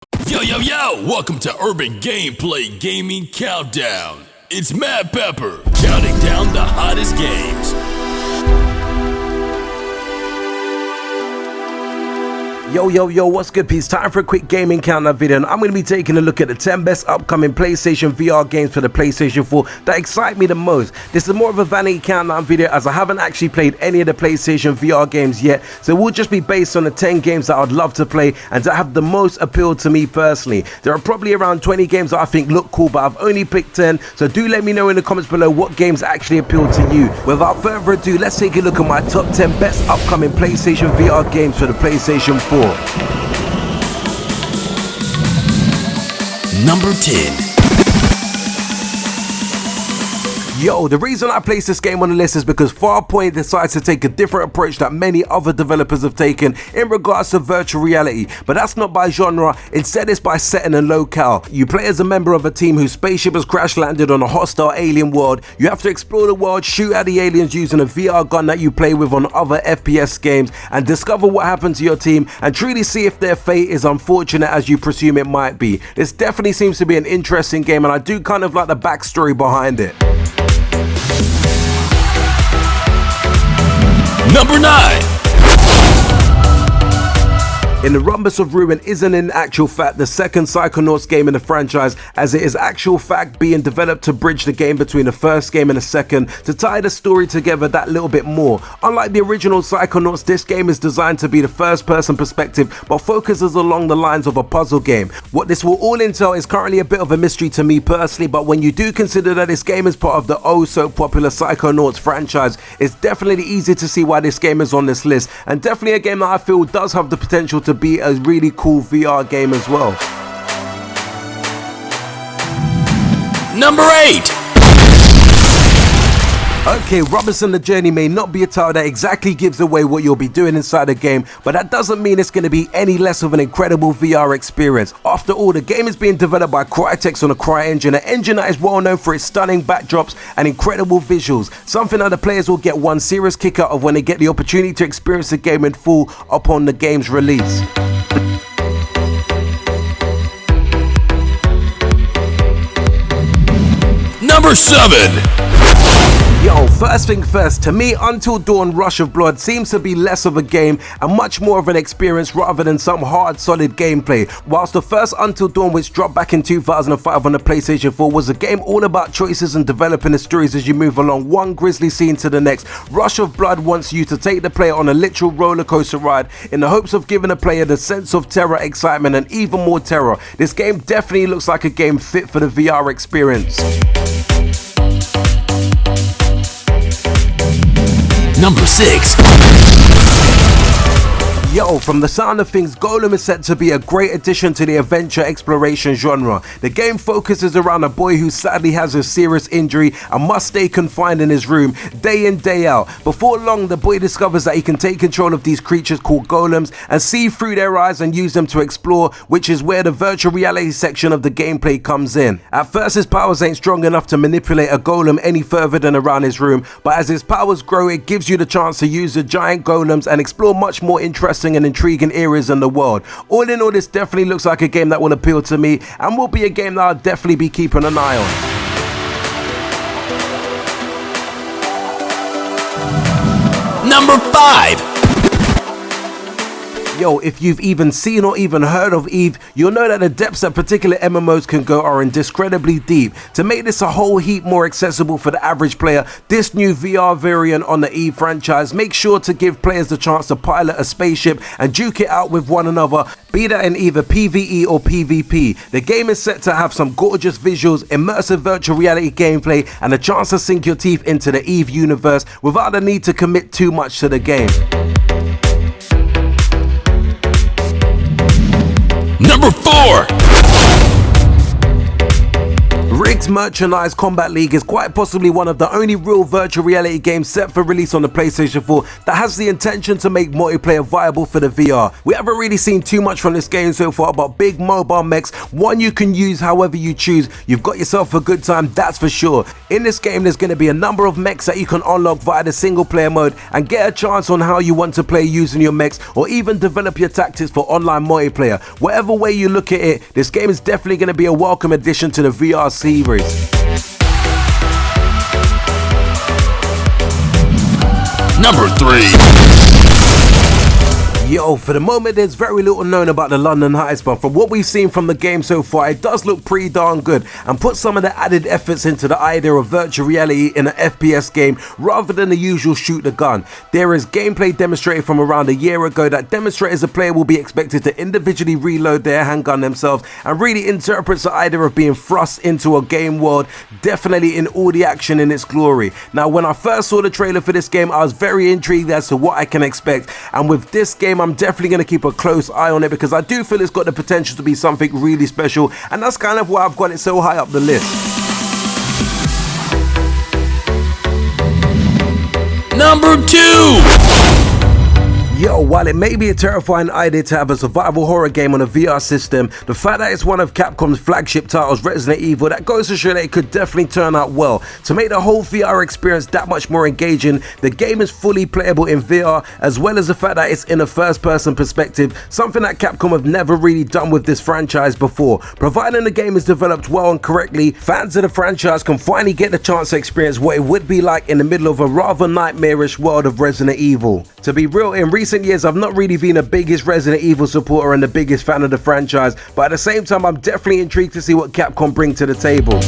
Yo, welcome to Urban Gameplay Gaming Countdown. It's Matt Pepper, counting down the hottest games. Yo, what's good, peeps? Time for a quick gaming countdown video, and I'm going to be taking a look at the 10 best upcoming PlayStation VR games for the PlayStation 4 that excite me the most. This is more of a vanity countdown video as I haven't actually played any of the PlayStation VR games yet, so it will just be based on the 10 games that I'd love to play and that have the most appeal to me personally. There are probably around 20 games that I think look cool, but I've only picked 10, so do let me know in the comments below what games actually appeal to you. Without further ado, let's take a look at my top 10 best upcoming PlayStation VR games for the PlayStation 4. Number 10. Yo, the reason I placed this game on the list is because Farpoint decides to take a different approach that many other developers have taken in regards to virtual reality, but that's not by genre, instead it's by setting and locale. You play as a member of a team whose spaceship has crash landed on a hostile alien world. You have to explore the world, shoot at the aliens using a VR gun that you play with on other FPS games, and discover what happened to your team and truly see if their fate is unfortunate as you presume it might be. This definitely seems to be an interesting game, and I do kind of like the backstory behind it. Number 9. In the Rhombus of Ruin isn't in actual fact the second Psychonauts game in the franchise, as it is actual fact being developed to bridge the game between the first game and the second to tie the story together that little bit more. Unlike the original Psychonauts, this game is designed to be the first person perspective but focuses along the lines of a puzzle game. What this will all entail is currently a bit of a mystery to me personally, but when you do consider that this game is part of the oh so popular Psychonauts franchise, it's definitely easy to see why this game is on this list, and definitely a game that I feel does have the potential to be a really cool VR game as well. Number 8. Okay, Robinson the Journey may not be a title that exactly gives away what you'll be doing inside the game, but that doesn't mean it's going to be any less of an incredible VR experience. After all, the game is being developed by Crytek's on a CryEngine, an engine that is well known for its stunning backdrops and incredible visuals, something that the players will get one serious kick out of when they get the opportunity to experience the game in full upon the game's release. Number 7. Yo, first thing first, to me Until Dawn Rush of Blood seems to be less of a game and much more of an experience rather than some hard solid gameplay. Whilst the first Until Dawn, which dropped back in 2005 on the PlayStation 4, was a game all about choices and developing the stories as you move along one grisly scene to the next, Rush of Blood wants you to take the player on a literal roller coaster ride in the hopes of giving the player the sense of terror, excitement and even more terror. This game definitely looks like a game fit for the VR experience. Number 6. Yo, from the sound of things, Golem is set to be a great addition to the adventure exploration genre. The game focuses around a boy who sadly has a serious injury and must stay confined in his room day in, day out. Before long, the boy discovers that he can take control of these creatures called golems and see through their eyes and use them to explore, which is where the virtual reality section of the gameplay comes in. At first, his powers ain't strong enough to manipulate a golem any further than around his room, but as his powers grow, it gives you the chance to use the giant golems and explore much more interesting and intriguing areas in the world. All in all, this definitely looks like a game that will appeal to me and will be a game that I'll definitely be keeping an eye on. Number 5. Yo, if you've even seen or even heard of Eve, you'll know that the depths that particular MMOs can go are indescribably deep. To make this a whole heap more accessible for the average player, this new VR variant on the Eve franchise makes sure to give players the chance to pilot a spaceship and duke it out with one another, be that in either PvE or PvP. The game is set to have some gorgeous visuals, immersive virtual reality gameplay, and a chance to sink your teeth into the Eve universe without the need to commit too much to the game. Number 4. next Mechanized Combat League is quite possibly one of the only real virtual reality games set for release on the PlayStation 4 that has the intention to make multiplayer viable for the VR. We haven't really seen too much from this game so far, but big mobile mechs, one you can use however you choose. You've got yourself a good time, that's for sure. In this game there's going to be a number of mechs that you can unlock via the single player mode and get a chance on how you want to play using your mechs, or even develop your tactics for online multiplayer. Whatever way you look at it, this game is definitely going to be a welcome addition to the VR series. Number 3. Yo, for the moment there's very little known about the London Heist, but from what we've seen from the game so far, it does look pretty darn good and put some of the added efforts into the idea of virtual reality in an FPS game rather than the usual shoot the gun. There is gameplay demonstrated from around a year ago that demonstrates a player will be expected to individually reload their handgun themselves and really interprets the idea of being thrust into a game world, definitely in all the action in its glory. Now, when I first saw the trailer for this game, I was very intrigued as to what I can expect, and with this game I'm definitely going to keep a close eye on it because I do feel it's got the potential to be something really special, and that's kind of why I've got it so high up the list. Number 2. Yo, while it may be a terrifying idea to have a survival horror game on a VR system, the fact that it's one of Capcom's flagship titles, Resident Evil, that goes to show that it could definitely turn out well. To make the whole VR experience that much more engaging, the game is fully playable in VR, as well as the fact that it's in a first-person perspective, something that Capcom have never really done with this franchise before. Providing the game is developed well and correctly, fans of the franchise can finally get the chance to experience what it would be like in the middle of a rather nightmarish world of Resident Evil. To be real, in recent years I've not really been the biggest Resident Evil supporter and the biggest fan of the franchise, but at the same time I'm definitely intrigued to see what Capcom bring to the table.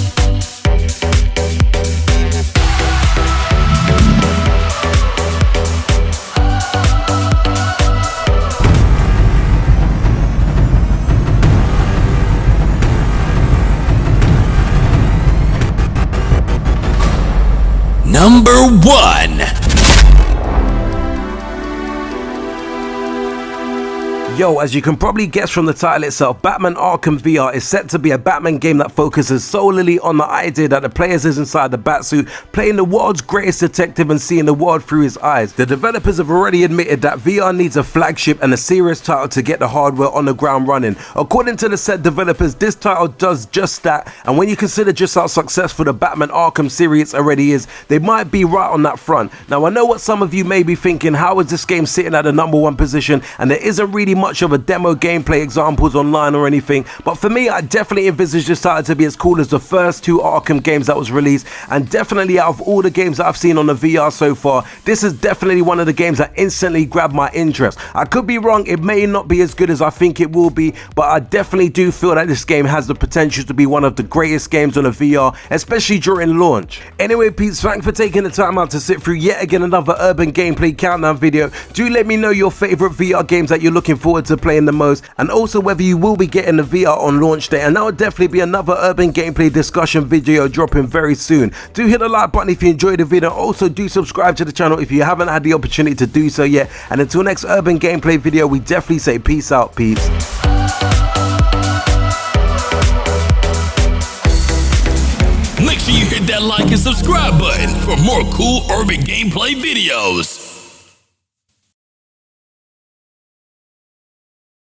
Number 1. Yo, as you can probably guess from the title itself, Batman Arkham VR is set to be a Batman game that focuses solely on the idea that the players is inside the Batsuit, playing the world's greatest detective and seeing the world through his eyes. The developers have already admitted that VR needs a flagship and a serious title to get the hardware on the ground running. According to the said developers, this title does just that, and when you consider just how successful the Batman Arkham series already is, they might be right on that front. Now, I know what some of you may be thinking: how is this game sitting at the number 1 position and there isn't really much of a demo gameplay examples online or anything? But for me, I definitely envisage this title to be as cool as the first 2 Arkham games that was released, and definitely out of all the games that I've seen on the VR so far, this is definitely one of the games that instantly grabbed my interest. I could be wrong, it may not be as good as I think it will be, but I definitely do feel that this game has the potential to be one of the greatest games on the VR, especially during launch. Anyway peeps, thanks for taking the time out to sit through yet again another Urban Gameplay Countdown video. Do let me know your favorite VR games that you're looking forward to playing the most, and also whether you will be getting the VR on launch day, and that will definitely be another Urban Gameplay discussion video dropping very soon. Do hit the like button if you enjoyed the video. Also do subscribe to the channel if you haven't had the opportunity to do so yet, and until next Urban Gameplay video, we definitely say peace out peeps. Make sure you hit that like and subscribe button for more cool Urban Gameplay videos.